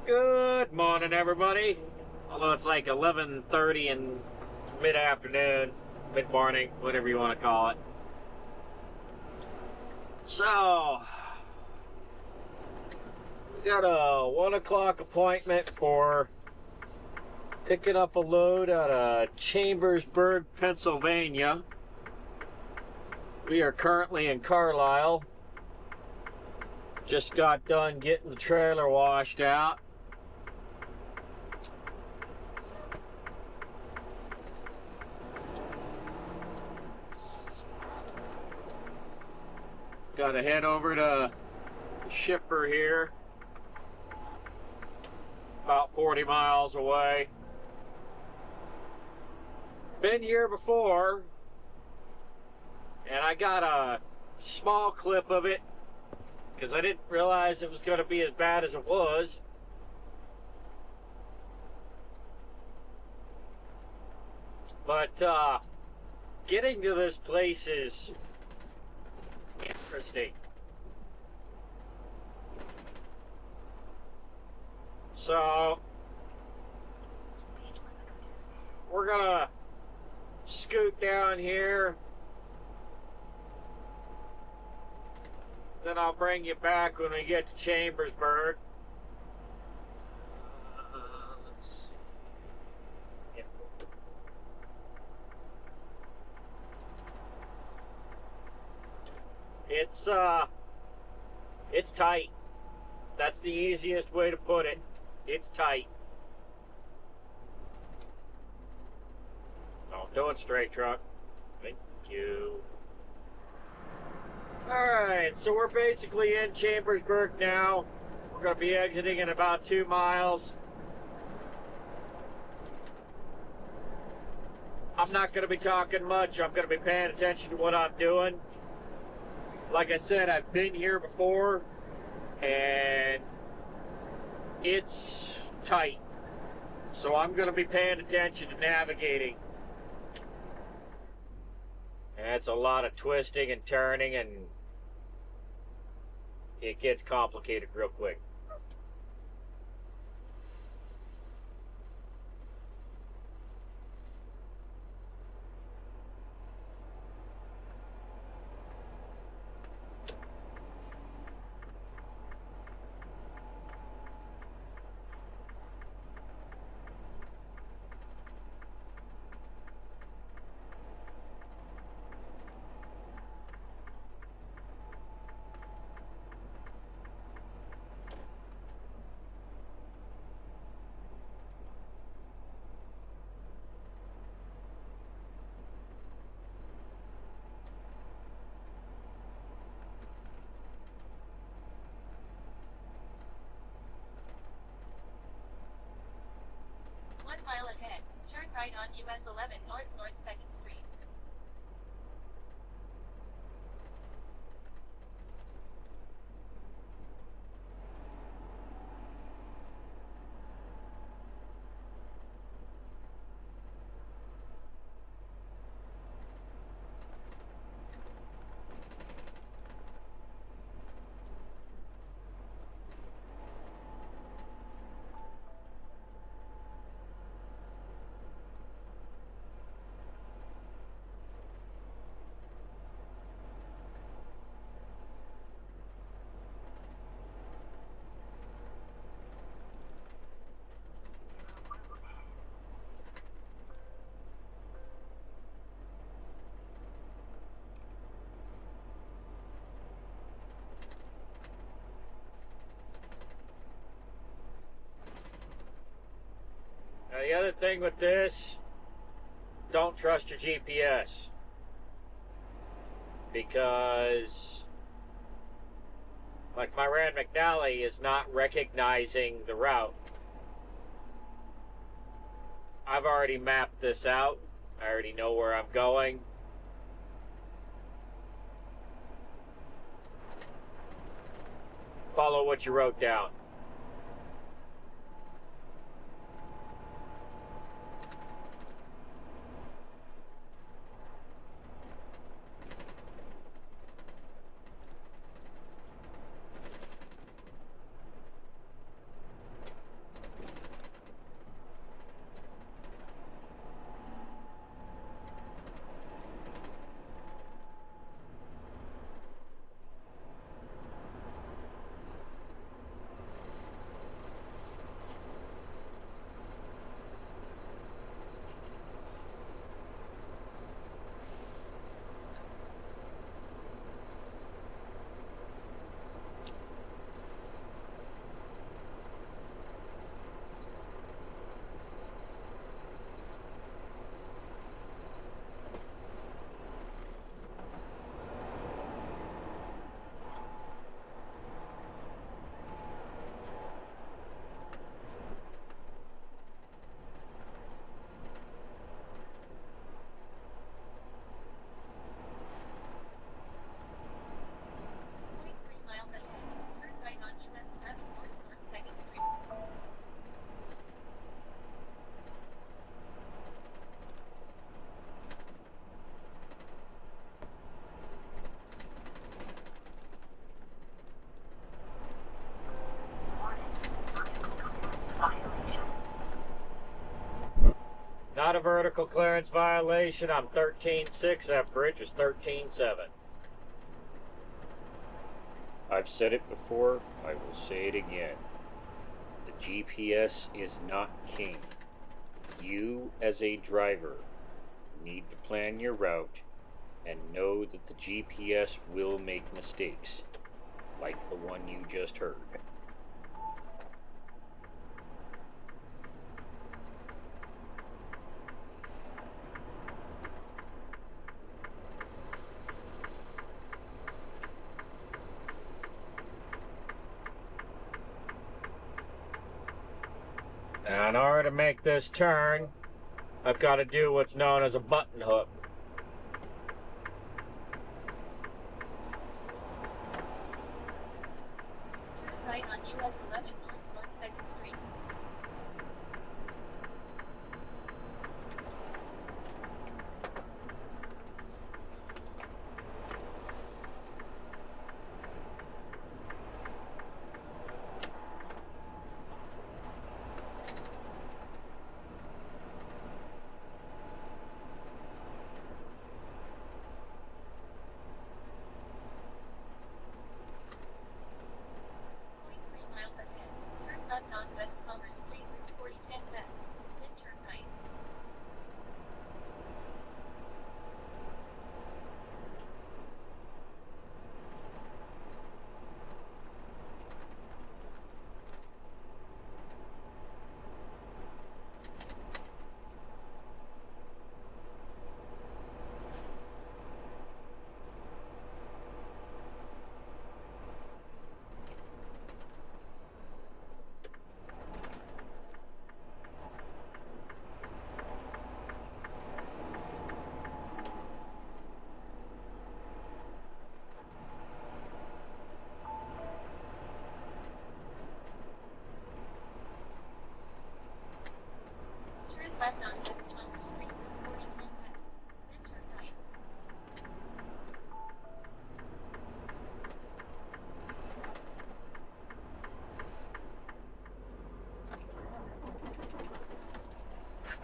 Good morning, everybody. Although it's like 11:30 in mid-afternoon, mid-morning, whatever you want to call it. So, we got a 1 o'clock appointment for picking up a load out of Chambersburg, Pennsylvania. We are currently in Carlisle. Just got done getting the trailer washed out. Got to head over to the shipper here, about 40 miles away. Been here before, and I got a small clip of it because I didn't realize it was going to be as bad as it was. But getting to this place is interesting. So we're gonna scoot down here, then I'll bring you back when we get to Chambersburg. Let's see. Yep. It's tight. That's the easiest way to put it. It's tight. Don't do it straight, truck. Thank you. Alright, so we're basically in Chambersburg now. We're going to be exiting in about 2 miles. I'm not going to be talking much. I'm going to be paying attention to what I'm doing. Like I said, I've been here before, and it's tight. So I'm going to be paying attention to navigating. And it's a lot of twisting and turning, and it gets complicated real quick. Mile ahead, turn right on US 11 North 2nd Street. Now, the other thing with this, don't trust your GPS, because like my Rand McNally is not recognizing the route. I've already mapped this out. I already know where I'm going. Follow what you wrote down. Not a vertical clearance violation. I'm 13.6. That bridge is 13.7. I've said it before. I will say it again. The GPS is not king. You, as a driver, need to plan your route and know that the GPS will make mistakes, like the one you just heard. Now, in order to make this turn, I've got to do what's known as a button hook. Turn right on US 11 North 2nd Street. West Commerce Street, Route 4010 West, then turn right. Turn left on West Commerce Street, Route 4010 West, then turn right.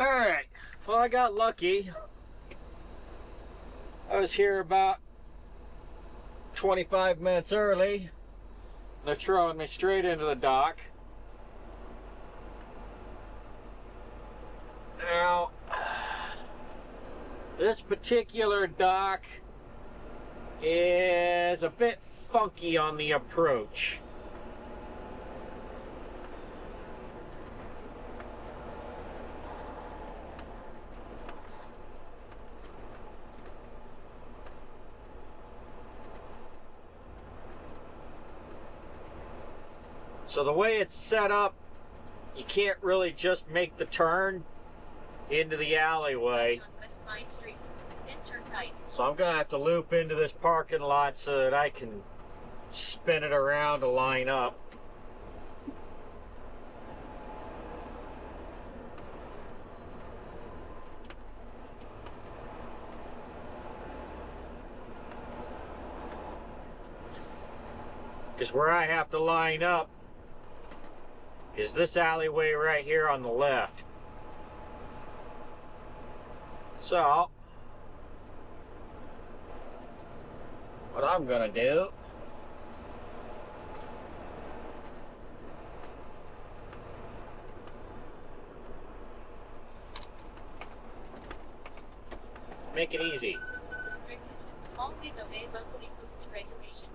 Alright, well, I got lucky. I was here about 25 minutes early. They're throwing me straight into the dock. Now, this particular dock is a bit funky on the approach. So the way it's set up, you can't really just make the turn into the alleyway. On West Vine Street, then turn right. So I'm gonna have to loop into this parking lot so that I can spin it around to line up. Because where I have to line up is this alleyway right here on the left. So, what I'm gonna do make it easy. Restricted. Always obey locally posted regulations.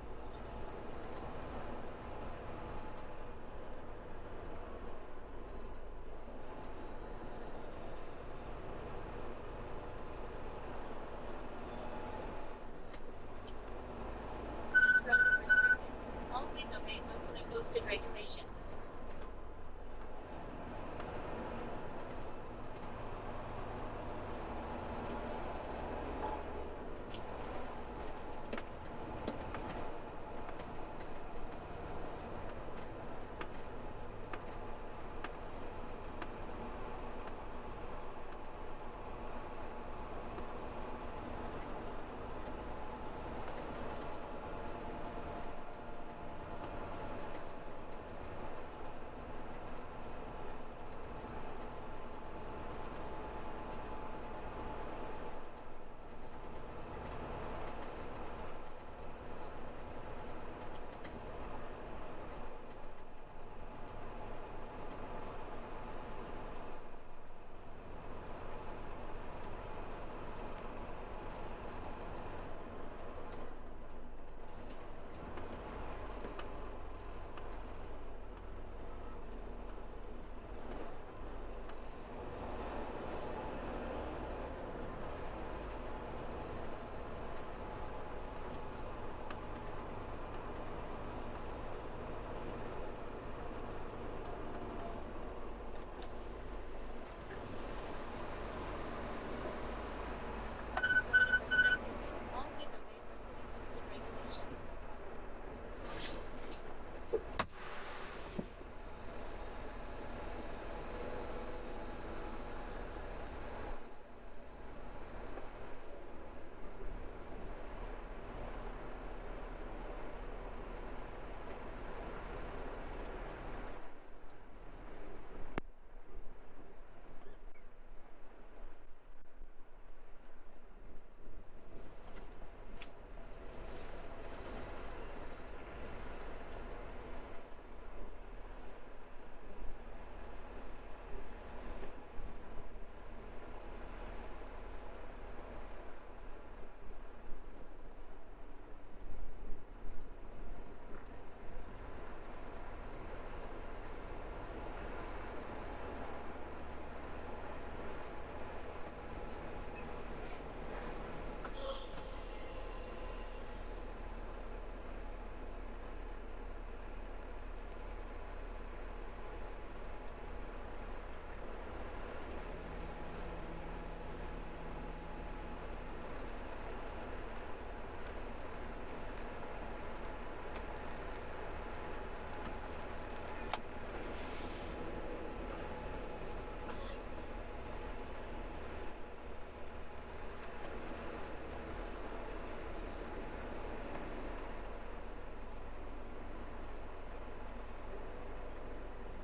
This road is restricted. Always obey locally posted regulations.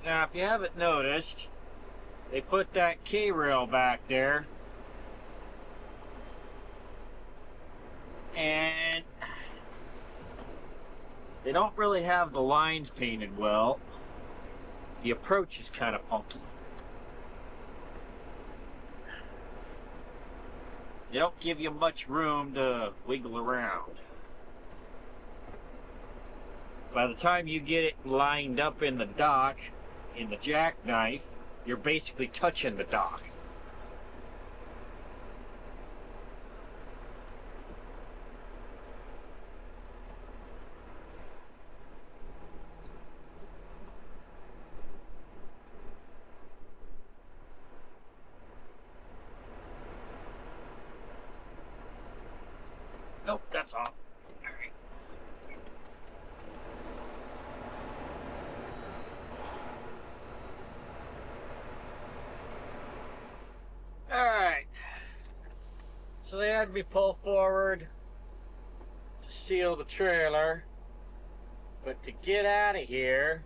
Now, if you haven't noticed, they put that K-rail back there. And they don't really have the lines painted well. The approach is kind of funky. They don't give you much room to wiggle around. By the time you get it lined up in the dock, in the jackknife, you're basically touching the dock. Nope, that's off. Alright. Alright. So they had me pull forward to seal the trailer. But to get out of here,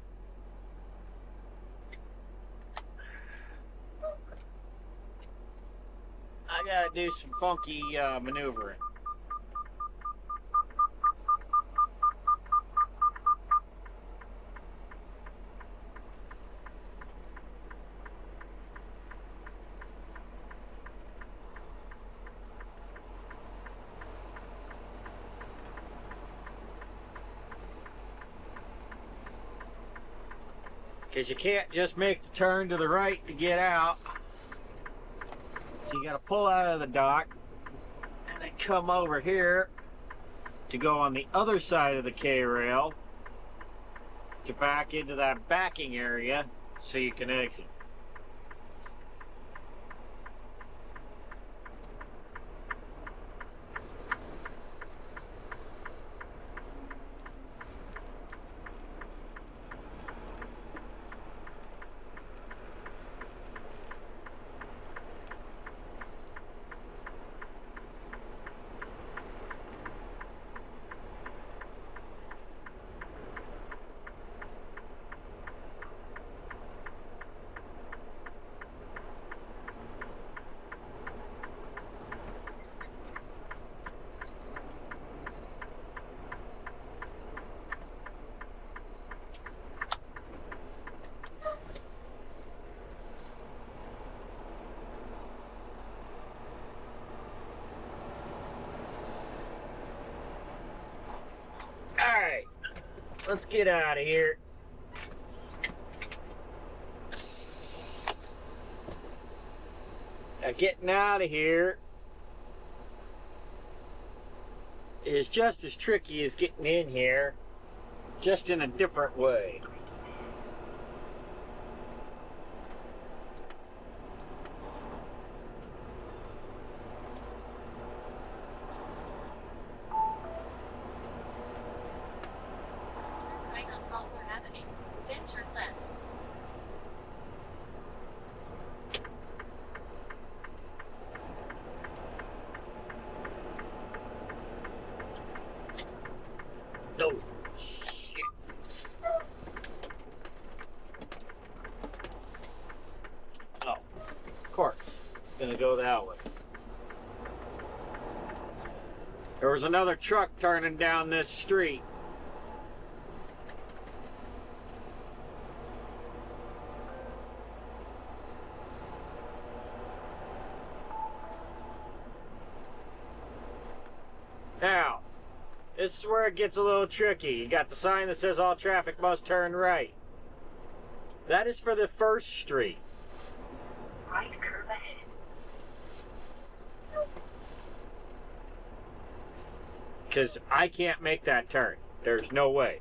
I gotta do some funky maneuvering. Because you can't just make the turn to the right to get out. So you got to pull out of the dock and then come over here to go on the other side of the K-rail to back into that backing area so you can exit. Alright, let's get out of here. Now getting out of here is just as tricky as getting in here, just in a different way. Right on Poplar Avenue. Then turn left. No. Shit. Oh, of course. It's gonna go that way. There was another truck turning down this street. Now, this is where it gets a little tricky. You got the sign that says all traffic must turn right. That is for the first street. Right curve ahead. Because I can't make that turn. There's no way.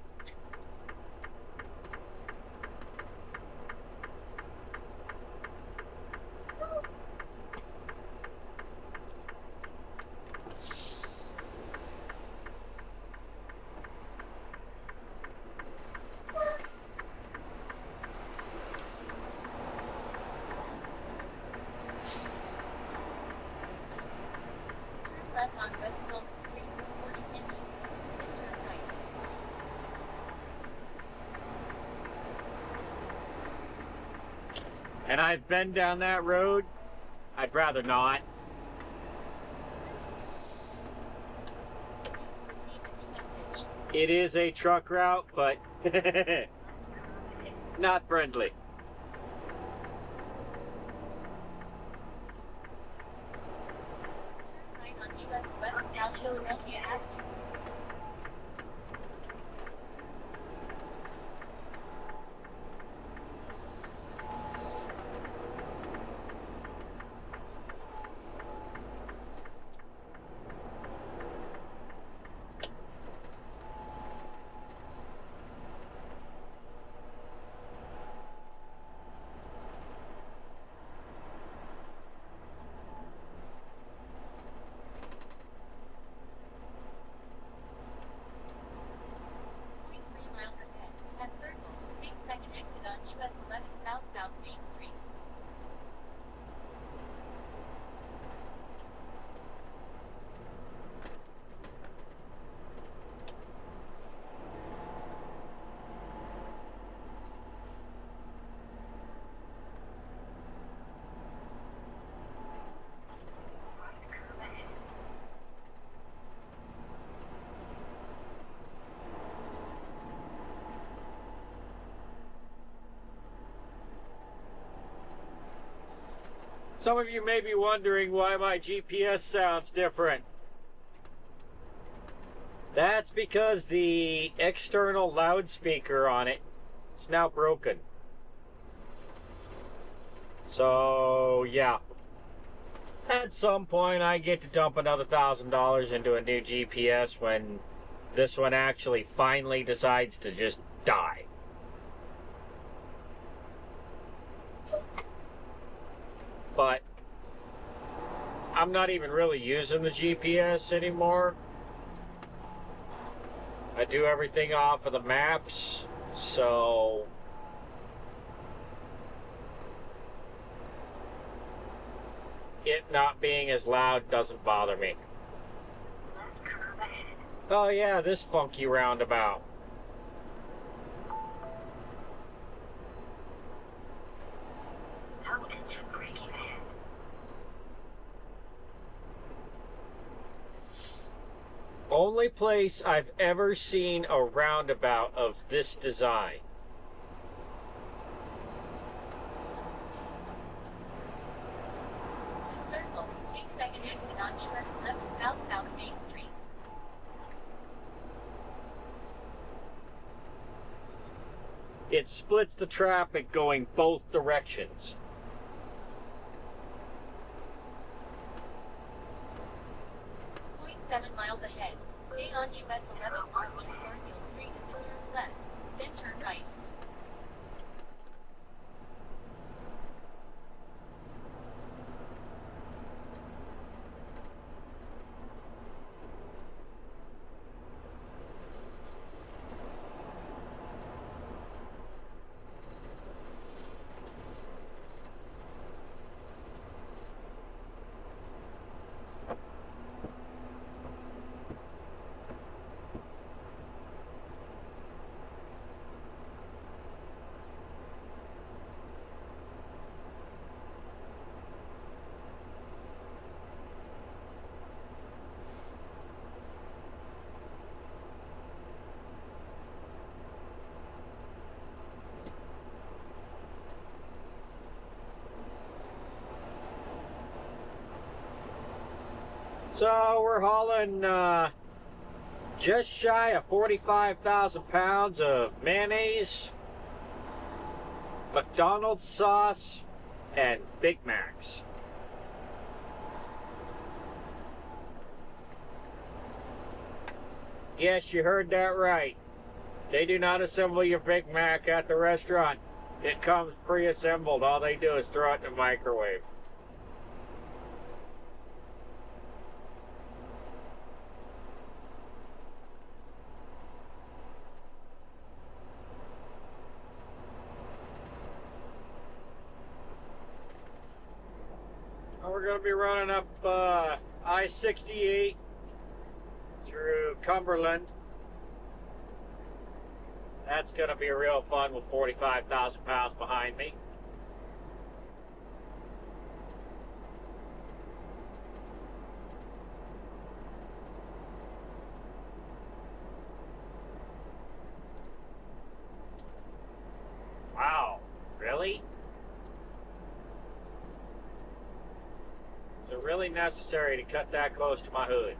Turn left on West Wilkes Street, 4010 East. Then turn right. And I've been down that road. I'd rather not. Received a new message. It is a truck route, but not friendly. Turn right on US 11 South Philadelphia Avenue. Point 3 miles ahead. At Circle, take second exit on US 11 South South Main Street. Right curve ahead. Some of you may be wondering why my GPS sounds different. That's because the external loudspeaker on it is now broken. So, yeah. At some point, I get to dump another $1,000 into a new GPS when this one actually finally decides to just die. But I'm not even really using the GPS anymore. I do everything off of the maps, so it not being as loud doesn't bother me. Left curve ahead. Oh yeah, this funky roundabout. No engine braking ahead. Only place I've ever seen a roundabout of this design. At Circle, take second exit on US 11 South South Main Street. It splits the traffic going both directions. Point 7 miles ahead. Stay on US 11 Northeast Garfield Street as it turns left. Then turn right. So we're hauling just shy of 45,000 pounds of mayonnaise, McDonald's sauce, and Big Macs. Yes, you heard that right. They do not assemble your Big Mac at the restaurant. It comes pre-assembled. All they do is throw it in the microwave. We're going to be running up I-68 through Cumberland. That's going to be real fun with 45,000 pounds behind me. it really necessary to cut that close to my hood?